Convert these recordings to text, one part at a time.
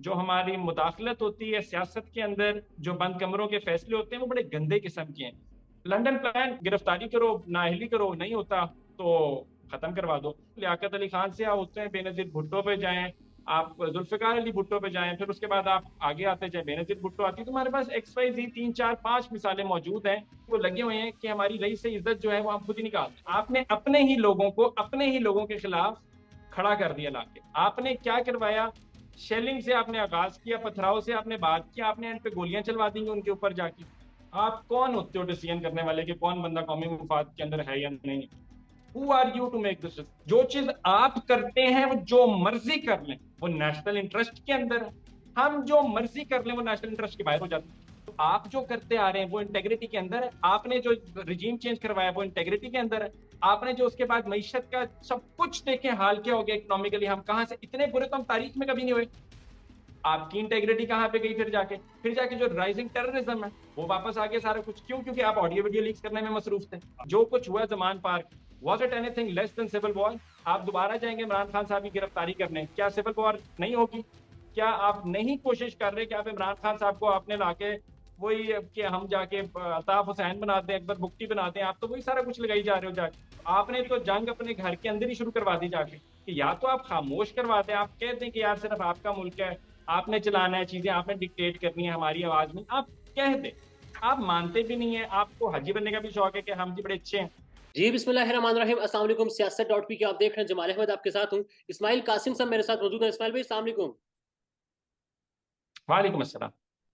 जो हमारी मुदाखलत होती है सियासत के अंदर, जो बंद कमरों के फैसले होते हैं, वो बड़े गंदे किस्म के हैं। लंदन प्लान, गिरफ्तारी करो, नाअहली करो, नहीं होता तो खत्म करवा दो। लियाकत अली खान से आप होते हैं, बेनजीर भुट्टो पे जाएं, आप जुल्फिकार अली भुट्टो पे जाएं, फिर उसके बाद आप आगे आते जाए, बेनजीर भुट्टो आती है। तुम्हारे पास XYZ 3 4 5 मिसालें मौजूद हैं। वो लगे हुए हैं कि हमारी रई से इज्जत जो है वो हम खुद ही निकालते हैं। आपने अपने ही लोगों के खिलाफ खड़ा कर दिया लाके। आपने क्या करवाया? शेलिंग से आपने आगाज किया, पथराव से आपने बात किया, आपने एंड पे गोलियां चलवा दी उनके ऊपर जाके। आप कौन होते हो डिसीजन करने वाले कि कौन बंदा कौमी मुफाद के अंदर है या नहीं? Who are you to make this? जो चीज आप करते हैं वो जो मर्जी कर लें वो नेशनल इंटरेस्ट के अंदर है। हम जो मर्जी कर लें वो नेशनल इंटरेस्ट के बाहर हो जाते हैं। तो आप जो करते आ रहे हैं वो इंटेग्रिटी के अंदर है। आपने जो रिजीम चेंज करवाया वो इंटेग्रिटी के अंदर है। आपने जो उसके बाद मईशत का सब कुछ देखे, हाल क्या हो गया इकोनॉमिकली, हम कहां से इतने बुरे तो हम तारीख में कभी नहीं हुए। आपकी इंटेग्रिटी कहां पे गई? फिर जाके जो राइजिंग टेररिज्म है वो वापस आ गया सारा कुछ। क्यों? क्योंकि आप ऑडियो वीडियो लीक्स करने में मसरूफ थे। जो कुछ हुआ Zaman Park, was it anything less than civil war? आप दोबारा जाएंगे इमरान खान साहब की गिरफ्तारी करने, क्या सिविल वॉर नहीं होगी? क्या आप नहीं कोशिश कर रहे कि आप इमरान खान साहब को आपने लाके वही कि हम जाके अल्ताफ हुसैन बना दें, अकबर बुख्ती बना दें? आप तो वही सारा कुछ लगाई जा रहे हो जाके। आपने तो जंग अपने घर के अंदर ही शुरू करवा दी जाके। कि या तो आप खामोश करवा दें, आप कह दें कि यार सिर्फ आपका मुल्क है, आपने चलाना है चीजें, आपने डिक्टेट करनी है हमारी आवाज में, आप कह दे। आप मानते भी नहीं है। आपको हाजी बनने का भी शौक है कि हम जी बड़े अच्छे हैं। जी बिस्मिल्लाहिर्रहमानिर्रहीम, अस्सलाम वालेकुम। सियासत डॉट पी के आप देख रहे हैं। जमाल अहमद आपके साथ हूँ। इस्माइल कासिम साहब मेरे साथ मौजूद हैं। इस्माइल भाई अस्सलाम वालेकुम। वालेकुम अस्सलाम।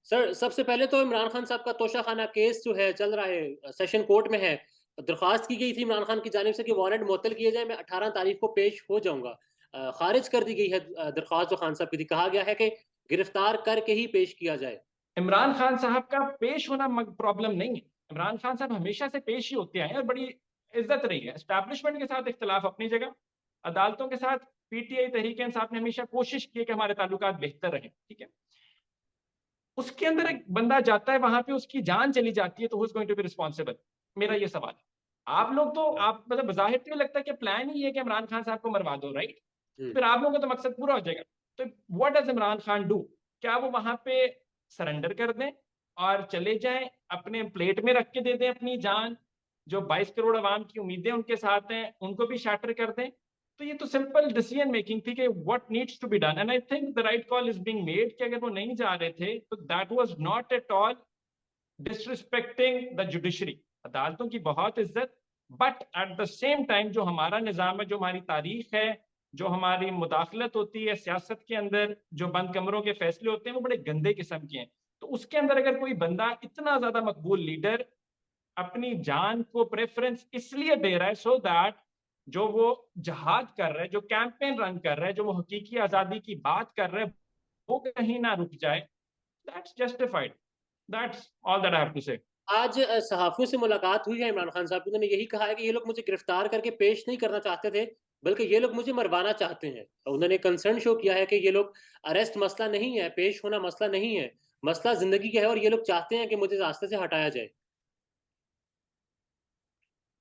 सर, सबसे पहले तो इमरान खान साहब का तोशाखाना केस जो है चल रहा है, सेशन कोर्ट में है। दरख्वास्त की गई थी इमरान खान की जानिब से कि वारंट मुअत्तल किए जाए, मैं 18 तारीख को पेश हो जाऊंगा। खारिज कर दी गई है दरख्वास्त जो खान साहब की थी। कहा गया है कि गिरफ्तार करके ही पेश किया जाए। इमरान खान साहब का पेश होना प्रॉब्लम नहीं है। इमरान खान साहब हमेशा से पेश ही होते आए हैं और बड़ी इज्जत रही है। एस्टैब्लिशमेंट के साथ इख्तलाफ अपनी जगह, अदालतों के साथ पीटीआई तहरीक इंसाफ ने हमेशा कोशिश की कि हमारे ताल्लुकात बेहतर रहें, ठीक है। उसके अंदर एक बंदा जाता है, वहां पे उसकी जान चली जाती है, तो who is going to be responsible? मेरा ये सवाल है। आप लोग तो, आप मतलब बज़ाहिर तो लगता है कि प्लान ही है कि इमरान खान साहब को मरवा दो, राइट? हम्म। फिर आप लोगों का तो मकसद पूरा हो जाएगा। तो what does Imran Khan do? क्या वो वहां पे सरेंडर कर दें और चले जाएं, अपने प्लेट में रख के दे दें अपनी जान? जो 22 करोड़ अवाम की उम्मीदें उनके साथ हैं उनको भी शैटर कर दें? तो ये तो सिंपल डिसीजन मेकिंग थी कि what needs to be done, and I think the right call is being made कि अगर वो नहीं जा रहे थे तो that was not at all disrespecting the judiciary. अदालतों की बहुत इज्जत, but at the same time जो हमारा निज़ाम है, जो हमारी तारीख है, जो हमारी मुदाखलत होती है सियासत के अंदर, जो बंद कमरों के फैसले होते हैं, वो बड़े गंदे किस्म के हैं। तो उसके अंदर अगर कोई बंदा, इतना ज्यादा मकबूल लीडर, अपनी जान को प्रेफरेंस इसलिए दे रहा है सो दैट जो वो जहाद कर रहा है, जो कैंपेन रन कर रहा है, जो वो हकीकी आजादी की बात कर रहा है, वो कहीं ना रुक जाए, that's justified. That's all that I have to say. आज सहाफियों से मुलाकात हुई है इमरान खान साहब की। उन्होंने यही कहा है कि ये लोग मुझे गिरफ्तार करके पेश नहीं करना चाहते थे, बल्कि ये लोग मुझे मरवाना चाहते हैं। उन्होंने कंसर्न शो किया है कि ये लोग, अरेस्ट मसला नहीं है, पेश होना मसला नहीं है, मसला जिंदगी का है, और ये लोग चाहते हैं कि मुझे रास्ते से हटाया जाए।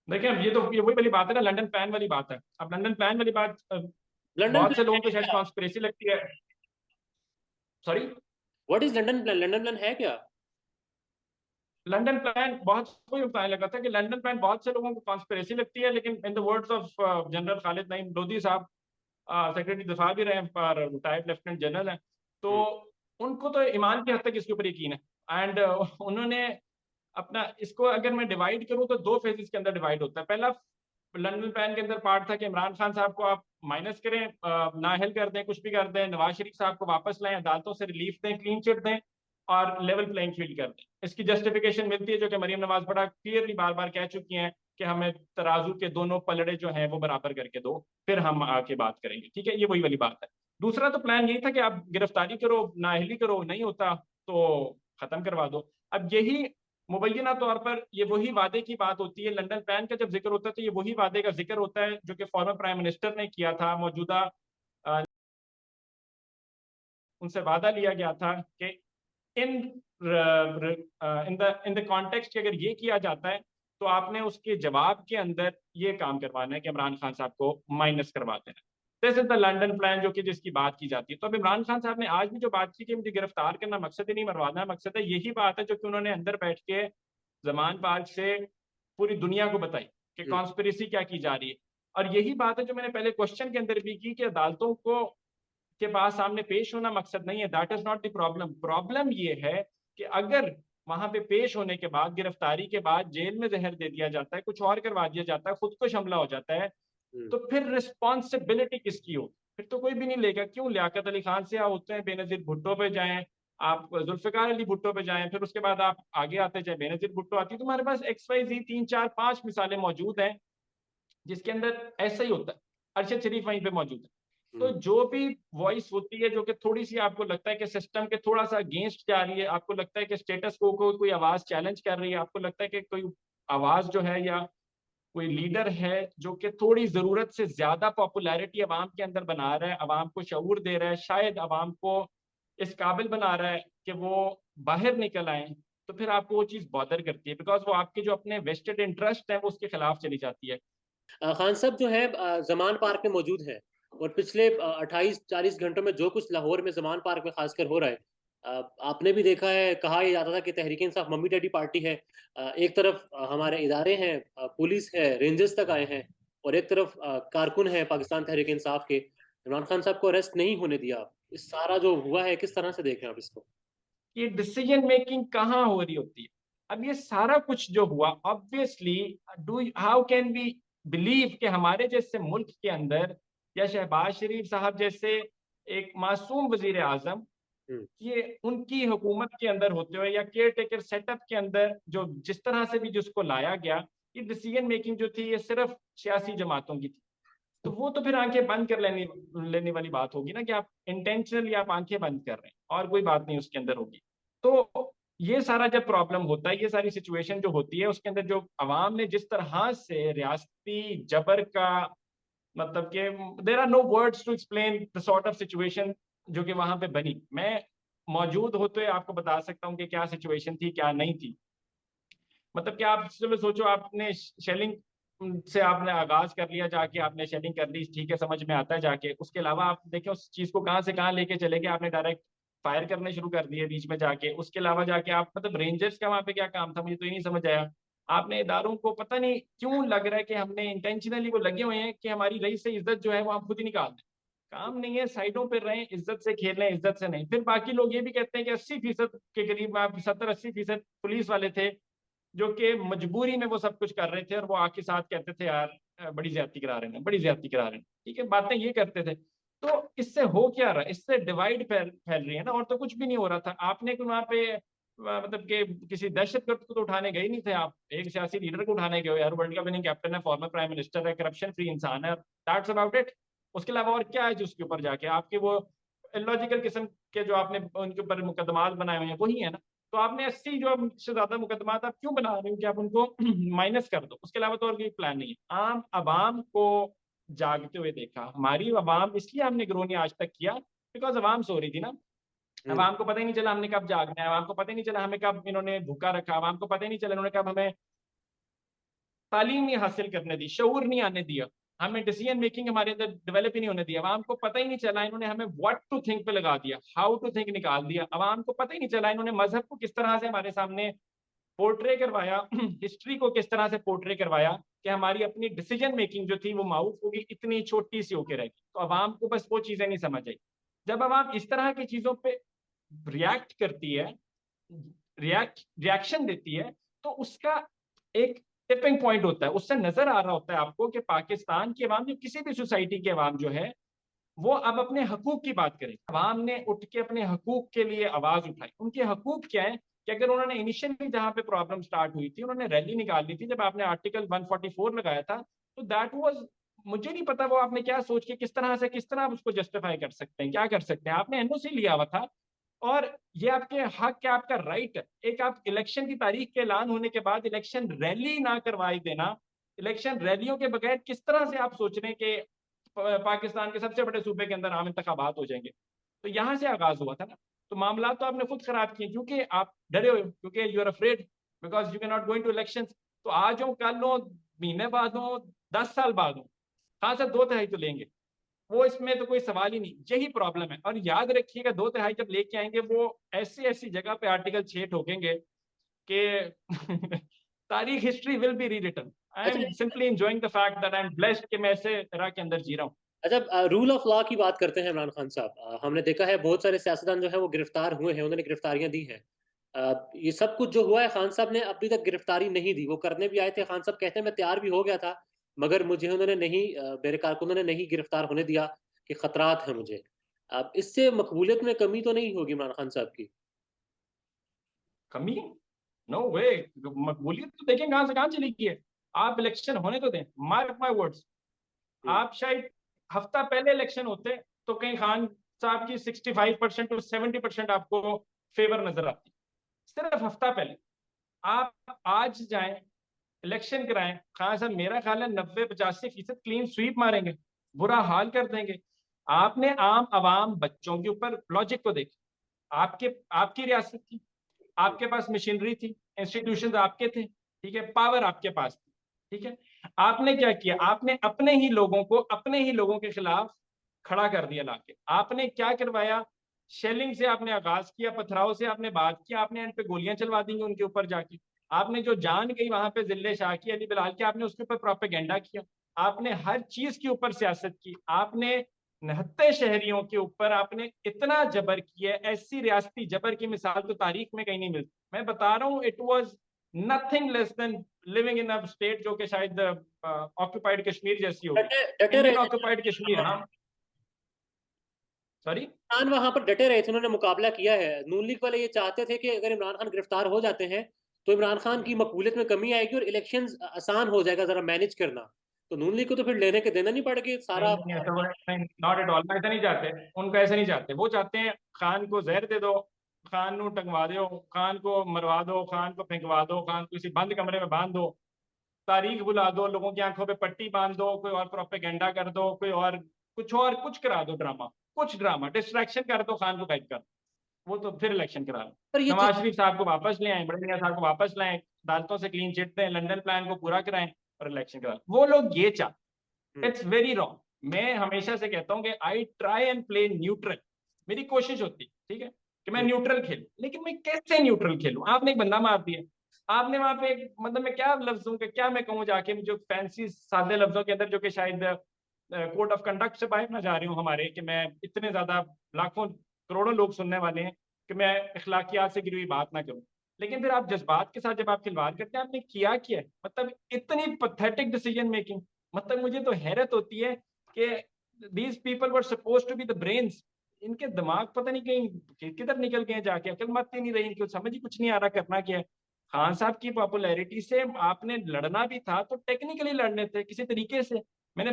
देखिए, अब ये वही वाली बात है ना, लंदन प्लान वाली बात है। अब लंदन प्लान वाली बात लंदन बहुत से प्लान लोगों को है शायद क्या? कॉन्स्पिरेसी लगती है। Sorry. What is London plan? London plan है क्या? लंदन प्लान बहुत कोई बताने लगा था कि लंदन प्लान बहुत से लोगों को कॉन्स्पिरेसी लगती है, लेकिन in the words of general Khalid Naeem Lodhi साहब, सेक्रेटरी दिफा भी रहे हैं पर रिटायर्ड लेफ्टिनेंट जनरल हैं, तो हम्म। उनको तो ईमान की हद तक इसके ऊपर यकीन है। एंड उन्होंने अपना इसको अगर मैं डिवाइड करूं तो दो फेजेस के अंदर डिवाइड होता है। पहला लंदन प्लान के अंदर पार्ट था कि इमरान खान साहब को आप माइनस करें, नाअहल कर दें, कुछ भी कर दें, नवाज शरीफ साहब को वापस लाएं, अदालतों से रिलीफ दें, क्लीन चिट दें और लेवल प्लेइंग फील्ड कर दें। इसकी जस्टिफिकेशन मिलती है जो कि मरीम नवाज बड़ा क्लियरली बार बार कह चुकी हैं कि हमें तराजू के दोनों पलड़े जो हैं वो बराबर करके दो, फिर हम आके बात करेंगे, ठीक है। ये वही वाली बात है। दूसरा तो प्लान यही था कि आप गिरफ्तारी करो, नाअहली करो, नहीं होता तो खत्म करवा दो। अब यही मुबैना तौर पर ये वही वादे की बात होती है। लंदन प्लान का जब जिक्र होता है तो ये वही वादे का जिक्र होता है जो कि फॉर्मर प्राइम मिनिस्टर ने किया था। मौजूदा उनसे वादा लिया गया था कि इन इन द कॉन्टेक्स्ट कि अगर ये किया जाता है तो आपने उसके जवाब के अंदर ये काम करवाना है कि इमरान खान साहब को माइनस करवाते हैं। This is the London plan जो कि जिसकी बात की जाती है। तो अब इमरान खान साहब ने आज भी जो बात की कि मुझे गिरफ्तार करना मकसद ही नहीं मरवाना, मकसद है यही बात है जो कि उन्होंने अंदर बैठ के जमान पार्क से पूरी दुनिया को बताई कि हम्म, कॉन्स्पिरेसी क्या की जा रही है। और यही बात है जो मैंने पहले क्वेश्चन के अंदर भी की कि अदालतों को के पास सामने पेश होना मकसद नहीं है। That is not the problem. Problem ये है कि अगर वहां पे पेश होने के बाद, गिरफ्तारी के बाद जेल में जहर दे दिया जाता है, कुछ और करवा दिया जाता है, खुद को हमला हो जाता है, हम्म, तो फिर रिस्पॉन्सिबिलिटी किसकी हो? फिर तो कोई भी नहीं लेगा। क्यों लियाकत अली खान से आप होते हैं, बेनजीर भुट्टो पे जाएं, आप जुल्फिकार अली भुट्टो पे जाएं, फिर उसके बाद आप आगे आते जाए, बेनजीर भुट्टो आती है, तुम्हारे पास XYZ 3 4 5 मिसालें मौजूद हैं जिसके अंदर ऐसा ही होता है। अरशद शरीफ वहीं पे मौजूद है। तो हम्म, जो भी वॉइस होती है जो कि थोड़ी सी आपको लगता है कि सिस्टम के थोड़ा सा अगेंस्ट जा रही है, आपको लगता है कि स्टेटस को कोई आवाज चैलेंज कर रही है, आपको लगता है कि कोई आवाज जो है या कोई लीडर है जो कि थोड़ी जरूरत से ज्यादा पॉपुलैरिटी अवाम के अंदर बना रहा है, अवाम को शऊर दे रहा है, शायद अवाम को इस काबिल बना रहा है कि वो बाहर निकल आए, तो फिर आपको वो चीज़ बॉदर करती है, बिकॉज वो आपके जो अपने वेस्टेड इंटरेस्ट है वो उसके खिलाफ चली जाती है। खान साहब जो है जमान पार्क में मौजूद है, और पिछले 28-40 घंटों में जो कुछ लाहौर में जमान पार्क में खासकर हो रहा है, आपने भी देखा है। कहा यह जाता था कि Tehreek Insaf mummy daddy party है। एक तरफ हमारे इदारे हैं, पुलिस है, रेंजर्स तक आए हैं, और एक तरफ कारकुन है पाकिस्तान तहरीक इंसाफ के। इमरान खान साहब को अरेस्ट नहीं होने दिया। इस सारा जो हुआ है, किस तरह से देखें आप इसको? कि डिसीजन मेकिंग कहाँ हो रही होती है। अब ये सारा कुछ जो हुआ, obviously do how can be believe कि हमारे जैसे मुल्क के अंदर या शहबाज शरीफ साहब जैसे एक मासूम वजीर आजम, हम्म, ये उनकी हुकूमत के अंदर होते हुए या केयर टेकर सेटअप के अंदर जो जिस तरह से भी जिसको लाया गया, ये डिसीजन मेकिंग जो थी ये सिर्फ सियासी जमातों की थी। तो वो तो फिर आंखें बंद कर लेने लेने वाली बात होगी ना कि आप इंटेंशनली आप आंखें बंद कर रहे हैं और कोई बात नहीं उसके अंदर होगी। तो ये सारा जब प्रॉब्लम होता है, ये सारी सिचुएशन जो होती है उसके अंदर जो अवाम ने जिस तरह से रियासती जबर का, मतलब कि there are no words to explain the sort of situation जो कि वहां पे बनी। मैं मौजूद होते आपको बता सकता हूँ कि क्या सिचुएशन थी क्या नहीं थी। मतलब कि आप चलो सोचो, आपने शेलिंग से आपने आगाज कर लिया, जाके आपने शेलिंग कर ली, ठीक है, समझ में आता है जाके, उसके अलावा आप देखें उस चीज को कहाँ से कहाँ लेके चले गए, आपने डायरेक्ट फायर करने शुरू कर दिए बीच में जाके। उसके अलावा जाके आप, मतलब रेंजर्स का वहां पे क्या काम था, मुझे तो ये नहीं समझ आया। आपने इदारों को पता नहीं क्यों लग रहा है कि हमने इंटेंशनली वो लगे हुए हैं कि हमारी रईस से इज्जत जो है वो हम खुद ही निकाल दें। काम नहीं है, साइडों पर रहें, इज्जत से खेल रहे हैं, इज्जत से नहीं। फिर बाकी लोग ये भी कहते हैं कि 80% के करीब, आप 70-80% पुलिस वाले थे जो कि मजबूरी में वो सब कुछ कर रहे थे, और वो आके साथ कहते थे यार बड़ी ज्यादती करा रहे हैं, बड़ी ज्यादती करा रहे हैं, ठीक है, बातें ये करते थे। तो इससे हो क्या रहा है? इससे डिवाइड फैल फैल रही है ना, और तो कुछ भी नहीं हो रहा था। आपने वहां पे मतलब कि किसी दहशतगर्द को तो उठाने गए नहीं थे, आप एक सियासी लीडर को उठाने गए हो यार, वर्ल्ड कप विनिंग कैप्टन है, फॉर्मर प्राइम मिनिस्टर है, करप्शन फ्री इंसान है, दैट्स अबाउट इट। उसके अलावा और क्या है जो उसके ऊपर जाके आपके वो इलॉजिकल किस्म के जो आपने उनके ऊपर मुकदमात बनाए हुए हैं वही है ना। तो आपने 80 जो से ज्यादा मुकदमात आप क्यों बना रहे हो कि आप उनको माइनस कर दो? उसके अलावा तो और कोई प्लान नहीं है। आम आवाम को जागते हुए देखा, हमारी आवाम, इसलिए हमने ग्रो नहीं आज तक किया बिकॉज आवाम सो रही थी ना। हम्म, आवाम को पता ही नहीं चला हमने कब जागना है, आवाम को पता ही नहीं चला हमें कब इन्होंने भूखा रखा, आवाम को पता ही नहीं चला इन्होंने कब हमें तालीम नहीं हासिल करने दी, शऊर नहीं आने दिया, हमें डिसीजन मेकिंग हमारे अंदर डेवलप ही नहीं होने दिया। आवाम को पता ही नहीं चला, इन्होंने हमें व्हाट टू थिंक पे लगा दिया, हाउ टू थिंक निकाल दिया। आवाम को पता ही नहीं चला इन्होंने मजहब को किस तरह से हमारे सामने पोर्ट्रे करवाया, हिस्ट्री को किस तरह से पोर्ट्रे करवाया कि हमारी अपनी डिसीजन मेकिंग जो थी वो माउफ होगी, इतनी छोटी सी होकर रहेगी। तो आवाम को बस वो चीजें नहीं समझ आई। जब आवाम इस तरह की चीजों पे रिएक्ट करती है, रिएक्शन देती है, तो उसका एक टिपिंग पॉइंट होता है। उससे नजर आ रहा होता है आपको कि पाकिस्तान की आवाम या किसी भी सोसाइटी की आवाम जो है वो अब अपने हकूक की बात करे। अवाम ने उठ के अपने हकूक के लिए आवाज उठाई। उनके हकूक क्या है कि अगर उन्होंने इनिशियली जहां पे प्रॉब्लम स्टार्ट हुई थी, उन्होंने रैली निकाल ली थी जब आपने आर्टिकल 144 लगाया था, तो दैट वाज, मुझे नहीं पता वो आपने क्या सोच के किस तरह से, किस तरह आप उसको जस्टिफाई कर सकते हैं, क्या कर सकते हैं। आपने एनओसी लिया हुआ था और ये आपके हक है, आपका राइट है। एक आप इलेक्शन की तारीख के ऐलान होने के बाद इलेक्शन रैली ना करवाई देना, इलेक्शन रैलियों के बगैर किस तरह से आप सोच रहे हैं कि पाकिस्तान के सबसे बड़े सूबे के अंदर आम इंतखाबात हो जाएंगे? तो यहाँ से आगाज हुआ था ना। तो मामला तो आपने खुद खराब किए क्योंकि आप डरे हुए, क्योंकि you are afraid because you can not going to election. तो आज हो, कल हो, महीने बाद हो, 10 साल बाद हो, कहाँ से 2 तिहाई तो लेंगे। वो इसमें तो कोई सवाल ही नहीं, यही प्रॉब्लम है। और याद रखिएगा 2/3 जब लेके आएंगे वो ऐसी ऐसी जगह पे आर्टिकल 6 ठोकेंगे कि तारीख, history will be rewritten. I अच्छा am simply enjoying the fact that I am blessed कि मैं ऐसे तरह के अंदर जी रहा हूँ। अच्छा, रूल ऑफ लॉ की बात करते हैं इमरान खान साहब। हमने देखा है बहुत सारे सियासतदान जो है वो गिरफ्तार हुए हैं, उन्होंने गिरफ्तारियां दी हैं। ये सब कुछ जो हुआ है, खान साहब ने अभी तक गिरफ्तारी नहीं दी। वो करने भी आए थे, खान साहब कहते हैं मैं तैयार भी हो गया था, मगर मुझे उन्होंने नहीं, मेरे कारकुनों ने नहीं गिरफ्तार होने दिया कि खतरात है मुझे। अब इससे मकबूलियत में कमी तो नहीं होगी इमरान खान साहब की? कमी? नो वे। मकबूलियत तो देखें कहां से कहां चली गई है। आप इलेक्शन होने तो दें, मार्क माय वर्ड्स। हम्म। आप शायद हफ्ता पहले इलेक्शन होते तो कहीं खान साहब की 65% टू 70% आपको फेवर नजर आती, सिर्फ हफ्ता पहले। आप आज जाएं, इलेक्शन कराएं, खान साहब मेरा ख्याल है 90-85% क्लीन स्वीप मारेंगे, बुरा हाल कर देंगे। आपने आम आवाम बच्चों के ऊपर लॉजिक को देख, आपके आपकी रियासत थी, आपके पास मशीनरी थी, इंस्टीट्यूशन आपके थे, ठीक है, पावर आपके पास थी, ठीक है। आपने क्या किया? आपने अपने ही लोगों के खिलाफ खड़ा कर दिया लाके। आपने क्या करवाया? शेलिंग से आपने आगाज किया, पथराव से आपने बात किया, आपने एंड पे गोलियां चलवा दी उनके ऊपर जाके। आपने जो जान गई वहां पे जिले शाह की, अली बिलाल की, आपने उसके ऊपर प्रोपेगेंडा किया। आपने हर चीज के ऊपर सियासत की। आपने नहत्ते शहरियों के ऊपर आपने इतना जबर किया, ऐसी रियासती जबर की मिसाल तो तारीख में कहीं नहीं मिलती। मैं बता रहा हूँ, it was nothing less than living in a state जो कि शायद ऑक्यूपाइड कश्मीर जैसी होगी। डटे डटे इंडियन रहे थे ऑक्यूपाइड कश्मीर, हाँ। सॉरी। इमरान, वहां पर डटे रहे थे, उन्होंने मुकाबला किया है। नून लीग वाले ये चाहते थे कि अगर इमरान खान गिरफ्तार हो जाते हैं तो इमरान खान की मकबूलियत में कमी आएगी और इलेक्शन आसान हो जाएगा जरा मैनेज करना। तो नून लीग को तो फिर लेने के देना नहीं पड़ेगी नहीं सारा। नहीं, ऐसा नहीं, नॉट एट ऑल, ऐसा नहीं चाहते। उनका ऐसा नहीं चाहते। वो चाहते हैं खान को जहर दे दो, खान को टंगवा दो, खान को मरवा दो, खान को फेंकवा दो, खान को किसी बंद कमरे में बांध दो, तारीख बुला दो, लोगों की आंखों पे पट्टी बांध दो, कोई और प्रोपेगेंडा कर दो, कोई और कुछ करा दो, ड्रामा डिस्ट्रैक्शन कर दो, खान को कैद कर दो। वो तो फिर इलेक्शन करा लो। पर ये जिस नवाज शरीफ साहब को वापस ले आए, बड़े मियां साहब को वापस लाएं, अदालतों से क्लीन चिट दें, लंदन प्लान को पूरा कराएं और इलेक्शन करा लो। वो लोग ये चाहते। हम्म, इट्स वेरी रॉन्ग। मैं हमेशा से कहता हूँ कि I try and play neutral. मेरी कोशिश होती, ठीक है, कि मैं हम्म, न्यूट्रल खेलूं, लेकिन मैं कैसे न्यूट्रल खेलूं? आपने एक बंदा मार दिया। आपने वहां पे एक, मतलब मैं क्या लफ्जों के क्या मैं कहूँ जाके, जो फैंसी सादे लफ्जों के अंदर, जो कि शायद कोड ऑफ कंडक्ट से बाहर ना जा रही हूँ हमारे, कि मैं इतने ज्यादा लाखों करोड़ों लोग सुनने वाले हैं कि मैं अखलाकियात से गिरी हुई बात ना करूं। लेकिन फिर आप जज्बात के साथ जब आप खिलवाड़ करते हैं, आपने किया है, मतलब इतनी पथेटिक डिसीजन मेकिंग। मतलब मुझे तो हैरत होती है कि these people were suppose to be the brains, इनके दिमाग पता नहीं कहीं किधर निकल गए जाके, अकल मत ही नहीं रही इनकी, समझ ही कुछ नहीं आ रहा करना क्या है। खान साहब की पॉपुलैरिटी से आपने लड़ना भी था तो टेक्निकली लड़ने थे किसी तरीके से। मैंने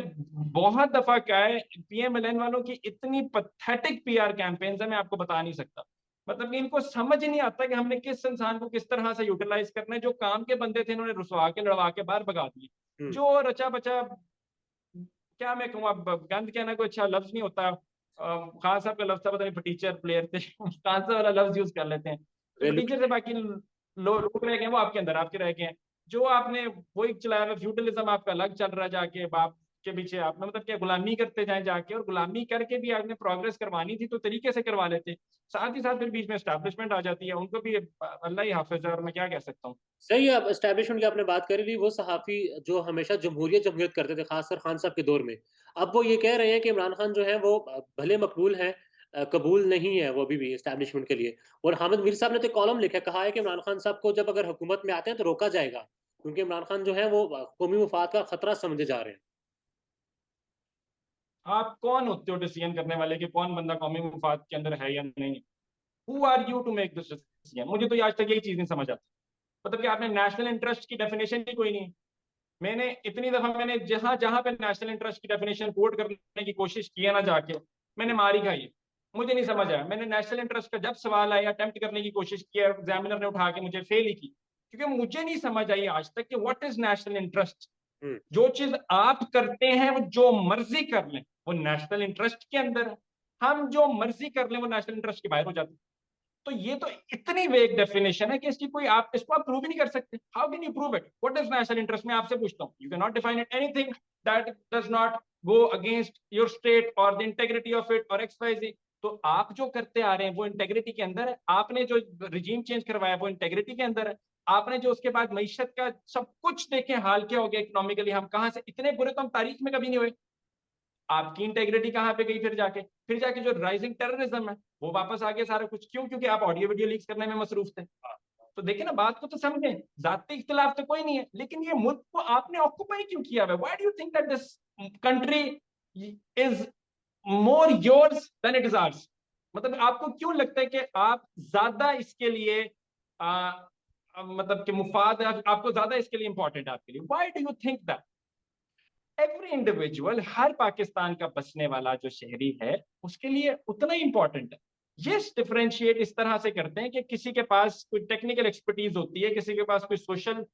बहुत दफा कहा है, पीएमएलएन वालों की इतनी पथेटिक पीआर कैंपेन्स है, मैं आपको बता नहीं सकता। मतलब कि इनको समझ ही नहीं आता कि हमने किस इंसान को किस तरह से यूटिलाइज करना है। जो काम के बंदे थे इन्होंने रुसवा के लड़वा के बाहर भगा दिए। हम्म। जो रचा बचा, क्या मैं कहूँ, अब गंद कहना कोई अच्छा लफ्ज नहीं होता। खान साहब का लफ्ज था, पता नहीं फटीचर प्लेयर थे, खान साहब वाला लफ्ज यूज कर लेते हैं। तो रेलवे। फटीचर से बाकी लोग रह गए, वो आपके अंदर आपके रह गए हैं। जो आपने वही चलाया हुआ फ्यूडलिज्म आपका अलग चल रहा है, जाके बाप के पीछे आपने, मतलब क्या गुलामी करते जाए जाके, और गुलामी करके भी आपने प्रोग्रेस करवानी थी तो तरीके से करवा लेते। साथ ही साथ फिर बीच में एस्टैब्लिशमेंट आ जाती है, उनको भी अल्लाह ही हाफिज है, और मैं क्या कह सकता हूँ। सही है। अब एस्टैब्लिशमेंट की आपने बात करी थी, वो सहाफ़ी जो हमेशा जमहूरियत जमहूरियत करते थे, खासकर खान साहब के दौर में, अब वो ये कह रहे हैं कि इमरान खान जो है वो भले मकबूल हैं, कबूल नहीं है वो अभी भी एस्टैब्लिशमेंट के लिए। और हामिद मीर साहब ने तो कॉलम लिखा, कहा है कि इमरान खान साहब को जब अगर हुकूमत में आते हैं तो रोका जाएगा, क्योंकि इमरान खान जो है वो कौमी मफाद का खतरा समझे जा रहे हैं। आप कौन होते हो डिसीजन करने वाले कि कौन बंदा कौमी मुफाद के अंदर है या नहीं? Who are you to make this decision? मुझे तो आज तक यही चीज नहीं समझ आती। मतलब कि आपने नेशनल इंटरेस्ट की डेफिनेशन ही कोई नहीं। मैंने इतनी दफा, मैंने जहां जहां पे नेशनल इंटरेस्ट की डेफिनेशन कोट करने की कोशिश की है ना जाके, मैंने मारी खाई है। मुझे नहीं समझ आया। मैंने नेशनल इंटरेस्ट का जब सवाल आया, अटेम्प्ट करने की कोशिश की, एग्जामिनर ने उठा के मुझे फेल ही की, क्योंकि मुझे नहीं समझ आई आज तक कि व्हाट इज नेशनल इंटरेस्ट। हम्म। जो चीज आप करते हैं वो जो मर्जी कर लें वो नेशनल इंटरेस्ट के अंदर है। हम जो मर्जी कर लें वो नेशनल इंटरेस्ट के बाहर हो जाते हैं। तो ये तो इतनी वेग डेफिनेशन है कि इसकी कोई, आप इसको आप प्रूव ही नहीं कर सकते। How can you prove it? What is national interest? मैं आपसे पूछता हूँ, you can not define it anything that does not go against your state or the integrity of it or XYZ। तो आप जो करते आ रहे हैं वो इंटेग्रिटी के अंदर है, आपने जो रिजीम चेंज करवाया वो इंटेग्रिटी के अंदर है, आपने जो उसके बाद मईशत का सब कुछ देखें हाल क्या हो गया इकोनॉमिकली, हम कहां से इतने बुरे तो हम तारीख में कभी नहीं हुए। आपकी इंटेग्रिटी कहां पे गई? फिर जाके जो राइजिंग टेररिज्म है वो वापस आ गया सारा कुछ। क्यों? क्योंकि आप ऑडियो वीडियो लीक्स करने में मसरूफ थे। तो देखिए ना, बात को तो समझे, जाती इख्तिलाफ तो कोई नहीं है, लेकिन ये मुल्क को आपने ऑक्यूपाई क्यों किया है? Why do you think that this country is more yours than it is ours? मतलब आपको क्यों लगता है कि आप ज्यादा इसके लिए मतलब कि मुफाद आपको ज्यादा इसके लिए इंपॉर्टेंट है आपके लिए? Why do you think that? Every individual, हर पाकिस्तान का बसने वाला जो शहरी है उसके लिए उतना ही इंपॉर्टेंट है। ये डिफरेंशिएट इस तरह से करते हैं कि किसी के पास कोई टेक्निकल एक्सपर्टीज होती है, किसी के पास कोई सोशल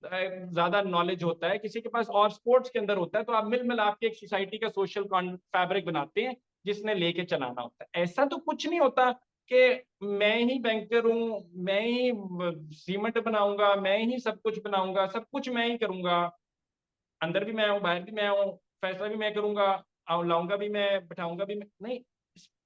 ज्यादा नॉलेज होता है, किसी के पास और स्पोर्ट्स के अंदर होता है, तो आप मिल मिला के एक सोसाइटी का सोशल फैब्रिक बनाते हैं जिसने लेके चलाना होता है। ऐसा तो कुछ नहीं होता कि मैं ही बैंकर हूँ, मैं ही सीमेंट बनाऊंगा, मैं ही सब कुछ बनाऊंगा, सब कुछ मैं ही करूंगा, अंदर भी मैं हूँ बाहर भी मैं हूँ, फैसला भी मैं करूंगा, लाऊंगा भी मैं, बैठाऊंगा भी मैं। नहीं,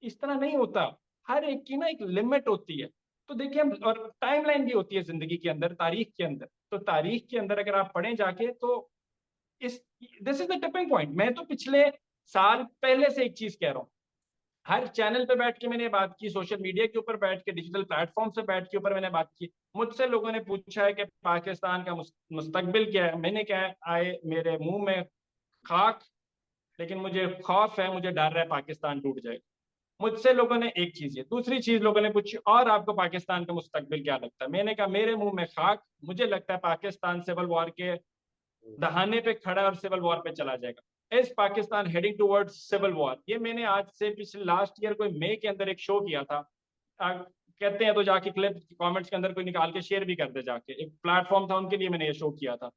इस तरह नहीं होता। हर एक की ना एक लिमिट होती है। तो देखिए हम, और टाइमलाइन भी होती है जिंदगी के अंदर, तारीख के अंदर। तो तारीख के अंदर अगर आप पढ़ें जाके तो इस this is the tipping point. मैं तो पिछले साल पहले से एक चीज कह रहा हूँ, हर चैनल पे बैठ के मैंने बात की, सोशल मीडिया के ऊपर बैठ के, डिजिटल प्लेटफॉर्म से बैठ के ऊपर मैंने बात की। मुझसे लोगों ने पूछा है कि पाकिस्तान का मुस्तकबिल क्या है। मैंने क्या आए मेरे मुंह में खाक, लेकिन मुझे खौफ है, मुझे डर है पाकिस्तान टूट जाएगा। मुझसे लोगों ने एक चीज है। दूसरी चीज लोगों ने पूछी, और आपको पाकिस्तान का मुस्तकबिल क्या लगता है? मैंने कहा मेरे मुंह में खाक, मुझे लगता है पाकिस्तान सिविल वॉर के दहाने पे खड़ा और सिविल वॉर पे चला जाएगा। Is Pakistan heading towards civil war. ये मैंने आज से पिछले लास्ट ईयर कोई मई के अंदर एक शो किया था। कहते हैं तो जाके क्लिप कमेंट्स के अंदर कोई निकाल के शेयर भी कर दे, जाके एक प्लेटफॉर्म था उनके लिए मैंने ये शो किया था।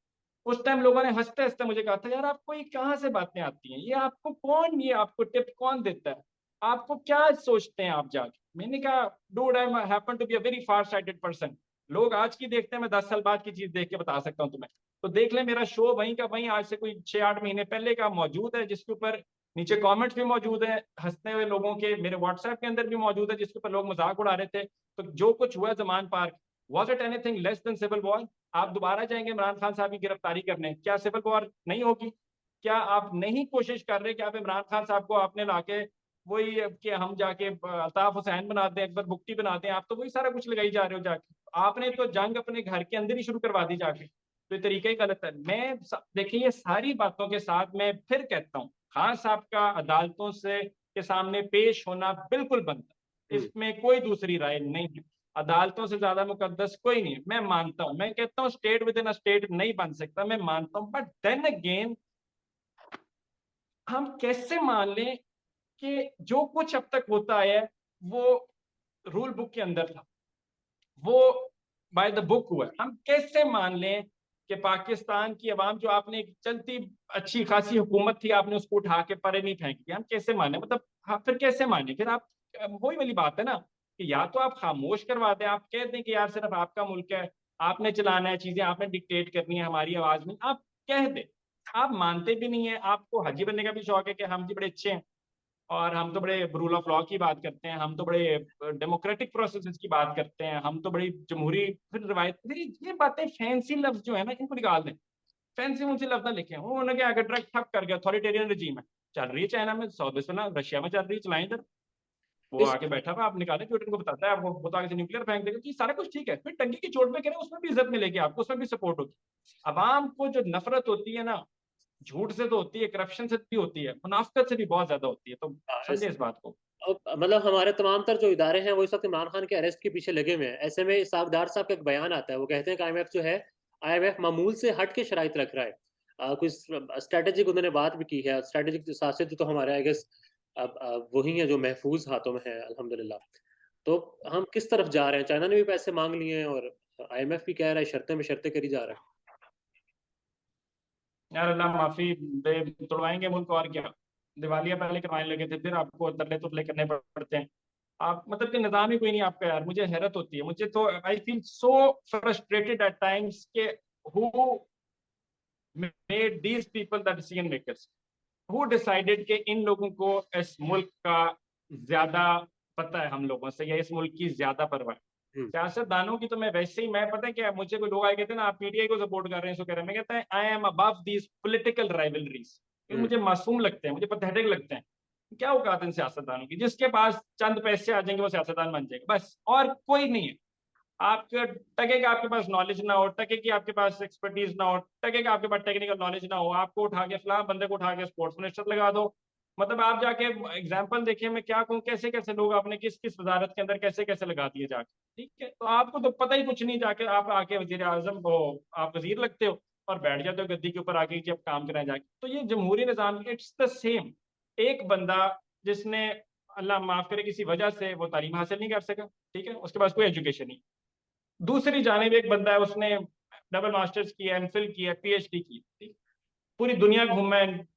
उस टाइम लोगों ने हंसते हंसते मुझे कहा था, यार आपको ये कहाँ से बातें आती हैं, ये आपको कौन, ये आपको टिप कौन देता है, आपको क्या सोचते हैं आप जाके? मैंने कहा dude I happen to be a very far sighted person. लोग आज की देखते हैं, मैं 10 साल बाद की चीज देख के बता सकता हूँ तुम्हें। तो देख ले, मेरा शो वहीं का वहीं आज से कोई 6-8 महीने पहले का मौजूद है, जिसके ऊपर नीचे कमेंट्स भी मौजूद है हंसते हुए लोगों के, मेरे व्हाट्सएप के अंदर भी मौजूद है, जिसके ऊपर लोग मजाक उड़ा रहे थे। तो जो कुछ हुआ Zaman Park, was it anything less than civil war? आप दोबारा जाएंगे इमरान खान साहब की गिरफ्तारी करने, क्या सिविल वॉर नहीं होगी? क्या आप नहीं कोशिश कर रहे कि आप इमरान खान साहब को आपने लाके वही कि हम जाके अल्ताफ हुसैन बना दें, अकबर बुक्टी बना दें? आप तो वही सारा कुछ लगाई जा रहे हो जाके। आपने तो जंग अपने घर के अंदर ही शुरू करवा दी जाके। तो ये तरीका ही गलत है। मैं देखिए ये सारी बातों के साथ मैं फिर कहता हूँ, खान साहब का अदालतों से के सामने पेश होना बिल्कुल बनता है, इसमें कोई दूसरी राय नहीं है। अदालतों से ज्यादा मुकद्दस कोई नहीं है, मैं मानता हूं। मैं कहता हूँ state with in a state नहीं बन सकता, मैं मानता हूं। बट देन अगेन, हम कैसे मान लें कि जो कुछ अब तक होता है वो रूल बुक के अंदर था, वो बाय द बुक हुआ है? हम कैसे मान लें कि पाकिस्तान की आवाम, जो आपने एक चलती अच्छी खासी हुकूमत थी, आपने उसको उठा के परे नहीं फेंक दिया? हम कैसे माने? मतलब हाँ, फिर कैसे माने? फिर आप, वही वाली बात है ना कि या तो आप खामोश करवा दें, आप कह दें कि यार सिर्फ आपका मुल्क है, आपने चलाना है चीजें, आपने डिक्टेट करनी है हमारी आवाज में, आप कह दें। आप मानते भी नहीं है, आपको हाजी बनने का भी शौक है कि हम जी बड़े अच्छे हैं और हम तो बड़े रूल ऑफ लॉ की बात करते हैं, हम तो बड़े डेमोक्रेटिक प्रोसेस की बात करते हैं, हम तो बड़ी जमहूरी फिर रवायत। फिर ये बातें फैंसी लफ्ज जो है ना, इनको निकाल दें। फैंसी उनसे लफ्ज ना लिखे, वो उन्होंने क्या अगर ठप कर गया, अथॉरिटेरियन रिजीम है, चल रही है चाइना में, सऊदी से ना रशिया में चल रही है, चलाएं इधर। वो इस आके बैठा हुआ, आप निकालें ट्विटर को बताता है आपको, वो तो आगे से न्यूक्लियर फेंक देगा। तो ये सारा कुछ ठीक है, फिर टंकी की चोट पे करें, उसमें भी इज्जत मिलेगी आपको, उसमें भी सपोर्ट होगी। अवाम को जो नफरत होती है ना, झूठ से तो होती है, करप्शन से भी होती है, मुनाफिकत से भी बहुत ज्यादा होती है। तो समझे इस बात को। मतलब हमारे तमाम तर जो इदारे हैं वो इस वक्त इमरान खान के अरेस्ट के पीछे लगे हुए हैं। ऐसे में सागदार साहब का एक बयान आता है, वो कहते हैं कि IMF जो है, IMF मामूल से हट के शराइत रख रहा है। कुछ स्ट्रेटेजिक उन्होंने बात भी की है। स्ट्रेटेजिक सासित तो हमारे आई गेस वही है जो महफूज हाथों में है अल्हम्दुलिल्लाह। तो हम किस तरफ जा रहे हैं? चाइना ने भी पैसे मांग लिए हैं और IMF भी कह रहा है शर्तें में शर्तें करी जा रहा है। यार अल्लाह माफी दे, तोड़वाएंगे मुल्क और क्या। दिवालिया पहले करवाने लगे थे, फिर आपको तरले तुरले करने पड़ते हैं। आप मतलब कि निज़ाम ही कोई नहीं आपका। यार मुझे हैरत होती है, मुझे तो I feel so frustrated at times के who made these people the decision makers. Who decided कि इन लोगों को इस मुल्क का ज्यादा पता है हम लोगों से, या इस मुल्क की ज्यादा परवाह है? सियासतदानों की तो मैं वैसे ही, मैं पता है क्या, मुझे कोई लोग आए कहते हैं ना आप पीटीआई को सपोर्ट कर रहे हैं, सो कह रहे हैं, मैं कहता है I am above these political rivalries. मुझे मासूम लगते हैं, मुझे पथेटिक लगते हैं। क्या औकात इन सियासतदानों की, जिसके पास चंद पैसे आ जाएंगे वो सियासतदान बन जाएगा, बस, और कोई नहीं है। आपके टके का आपके पास नॉलेज ना हो, टके की आपके पास एक्सपर्टीज ना हो, टके का आपके पास टेक्निकल नॉलेज ना हो, आपको उठा के फलां बंदे को उठा के स्पोर्ट्स मिनिस्टर लगा दो। मतलब आप जाके एग्जाम्पल देखिए, मैं क्या कहूँ, कैसे कैसे लोग आपने किस किस वजारत के अंदर कैसे कैसे लगा दिए जाके, ठीक है। तो आपको तो पता ही कुछ नहीं, जाके आप आके वजीर आजम को आप वजीर लगते हो और बैठ जाते हो गद्दी के ऊपर आके कि अब काम कराए जाके। तो ये जमहूरी निज़ाम, इट्स द सेम। एक बंदा जिसने, अल्लाह माफ करे, किसी वजह से वो तालीम हासिल नहीं कर सका, ठीक है, उसके पास कोई एजुकेशन नहीं। दूसरी जानिब एक बंदा है, उसने डबल मास्टर्स किया, एमफिल किया, पीएचडी की, ठीक? पूरी दुनिया घूमा है,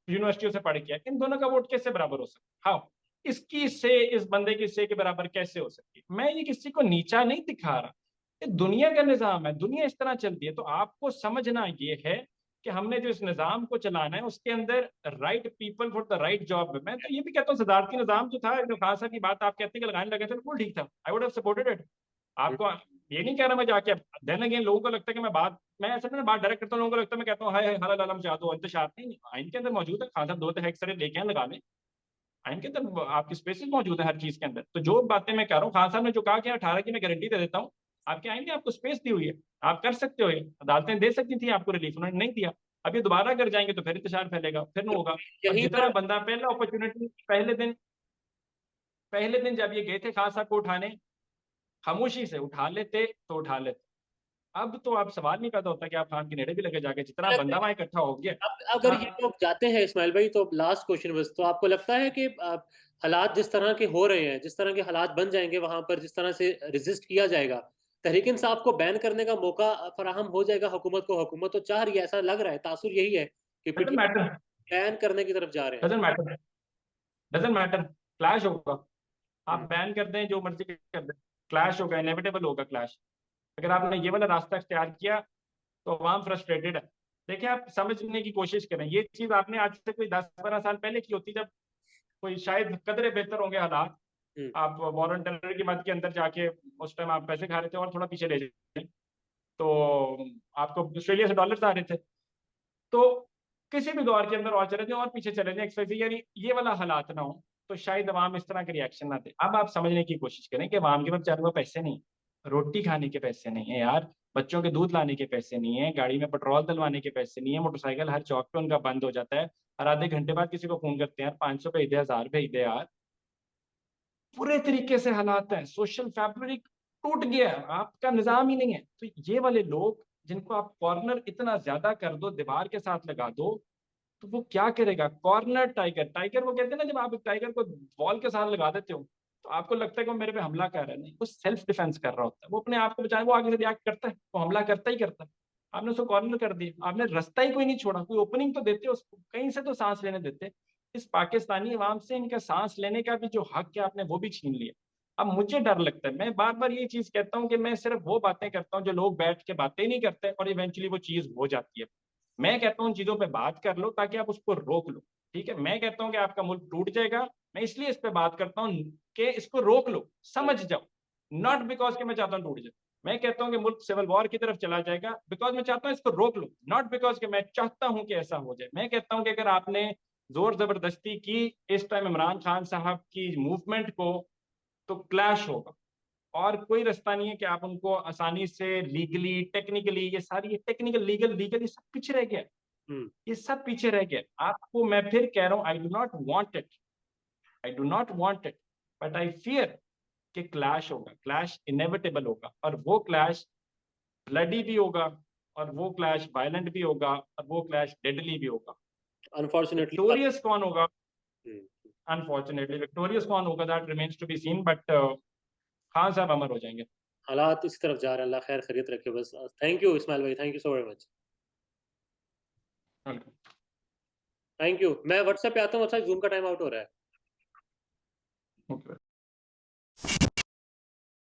यूनिवर्सिटियों से पढ़ किया, इन दोनों का वोट कैसे बराबर हो सकता? हाँ, इसकी से इस बंदे की से के बराबर कैसे हो सकती है? मैं ये किसी को नीचा नहीं दिखा रहा, ये दुनिया का निज़ाम है, दुनिया इस तरह चलती है। तो आपको समझना ये है कि हमने जो इस निज़ाम को चलाना है उसके अंदर right people for the right job है। मैं तो ये भी कहता हूँ सदारती निज़ाम जो था, जो खान साहब की बात आप कहते हैं कि लगाने लगे थे, बिल्कुल ठीक था, I would have supported it. आपको ये नहीं कह रहा मैं जाके, देन अगेन लोगों को लगता है कि मैं ऐसे में बात डायरेक्ट करता हूँ, लोगों को लगता है मैं कहता हूँ हाय हाय हला लालम चाह दो इंतशार नहीं, आइन के अंदर मौजूद है, खान साहब 2 लेके आए लगा लें, आइन के अंदर आपकी स्पेसिस मौजूद है हर चीज के अंदर। तो जो बातें मैं कह रहा हूँ, खान साहब ने जो कहा कि 18 की मैं गारंटी दे देता हूँ, आपके आइन में आपको स्पेस दी हुई है, आप कर सकते हो, ये अदालतें दे सकती थी आपको रिलीफ, उन्होंने नहीं दिया। अब ये दोबारा कर जाएंगे तो फिर इंतजार फैलेगा, फिर नहीं होगा। और यहीं जितना पर बंदा पहला अपॉर्चुनिटी, पहले दिन जब ये गए थे खान साहब को उठाने, खामोशी से उठा लेते तो उठा लेते। अब तो आप सवाल नहीं पैदा होता कि आप खान के नेड़े भी लगे जाके, जितना लगता बंदा है वहां इकट्ठा हो गया। अब अगर ये हाँ, लोग जाते हैं इस्माइल भाई, तो लास्ट क्वेश्चन बस, तो आपको लगता है कि हालात जिस तरह के हो रहे हैं, जिस तरह के हालात बन जाएंगे वहां पर, जिस तरह से रेजिस्ट किया जाएगा, तहरीक इंसाफ को बैन करने का मौका फराहम हो जाएगा हुकूमत को? हुकूमत तो चाह रही है, ऐसा लग रहा है, तासुर यही है कि डजंट पीटीआई मैटर, बैन करने की तरफ जा रहे हैं। Doesn't matter, doesn't matter, clash होगा। आप हम्म, बैन कर दें, जो मर्जी कर दें, क्लैश होगा, इनेविटेबल होगा क्लैश। अगर आपने ये वाला रास्ता इख्तियार किया तो अवाम फ्रस्ट्रेटेड है। देखिए, आप समझने की कोशिश करें, ये चीज आपने आज से कोई 10-12 साल पहले की होती, जब कोई शायद कदरे बेहतर होंगे हालात, हम्म, आप वॉरेंट टेरर की मद के अंदर जाके उस टाइम आप पैसे खा रहे थे, और थोड़ा पीछे ले जाए तो आपको ऑस्ट्रेलिया से डॉलर्स आ रहे थे। तो किसी भी दौर के अंदर और चले जाए और पीछे चले जाए एक्सपेक्ट, यानी ये वाला हालात ना हो तो शायद अवाम इस तरह के रिएक्शन ना दे। अब आप समझने की कोशिश करें कि अवाम के पास बेचारों को पैसे नहीं, रोटी खाने के पैसे नहीं है यार, बच्चों के दूध लाने के पैसे नहीं है, गाड़ी में पेट्रोल डलवाने के पैसे नहीं है, मोटरसाइकिल हर चौक पे उनका बंद हो जाता है, हर आधे घंटे बाद किसी को फोन करते हैं यार 500 भेज दे, 1000 भेज दे यार। पूरे तरीके से हालात हैं, सोशल फैब्रिक टूट गया है, आपका निजाम ही नहीं है। तो ये वाले लोग जिनको आप कॉर्नर इतना ज्यादा कर दो, दीवार के साथ लगा दो, तो वो क्या करेगा? कॉर्नर टाइगर, टाइगर वो कहते हैं ना, जब आप एक टाइगर को वॉल के साथ लगा देते हो तो आपको लगता है कि वो मेरे पे हमला कर रहा है, नहीं, वो सेल्फ डिफेंस कर रहा होता है, वो अपने आप को बचाने, वो आगे से रिएक्ट करता है, वो हमला करता ही करता है। आपने उसको कॉर्नर कर दिया, आपने रास्ता ही कोई नहीं छोड़ा, कोई ओपनिंग तो देते उसको, कहीं से तो सांस लेने देते। इस पाकिस्तानी अवाम से इनका सांस लेने का भी जो हक है आपने वो भी छीन लिया। अब मुझे डर लगता है, मैं बार बार ये चीज कहता हूँ कि मैं सिर्फ वो बातें करता हूँ जो लोग बैठ के बातें नहीं करते और इवेंचुअली वो चीज हो जाती है। मैं कहता हूँ उन चीजों पे बात कर लो ताकि आप उसको रोक लो, ठीक है। मैं कहता हूँ कि आपका मुल्क टूट जाएगा, मैं इसलिए इस पे बात करता हूँ कि इसको रोक लो, समझ जाओ, नॉट बिकॉज कि मैं चाहता हूँ टूट जाए। मैं कहता हूँ कि मुल्क सिविल वॉर की तरफ चला जाएगा बिकॉज मैं चाहता हूँ इसको रोक लो, नॉट बिकॉज कि मैं चाहता हूँ कि ऐसा हो जाए। मैं कहता हूँ कि अगर आपने जोर जबरदस्ती की इस टाइम इमरान खान साहब की मूवमेंट को, तो क्लैश होगा, और कोई रास्ता नहीं है कि आप उनको आसानी से लीगली टेक्निकली, ये सारी ये टेक्निकल लीगल लीगल ये सब पीछे रह गया, हम्म। ये सब पीछे रह गया। आपको मैं फिर कह रहा हूँ, I do not want it, I do not want it, but I fear कि क्लैश होगा, क्लैश इनेविटेबल होगा, और वो क्लैश ब्लडी भी होगा, और वो क्लैश वायलेंट भी होगा, और वो क्लैश डेडली भी होगा। अनफॉर्चुनेटली विक्टोरियस कौन होगा? हम्म, अनफॉर्चुनेटली विक्टोरियस कौन होगा, that remains to be seen, but Khan साहब अमर हो जाएंगे। हालात इस तरफ जा रहे हैं, अल्लाह खैर खैरियत रखे बस। थैंक यू इस्माइल भाई, thank you so very much. Thank you. मैं व्हाट्सएप पे आता हूँ, अच्छा जूम का टाइम आउट हो रहा है। ओके।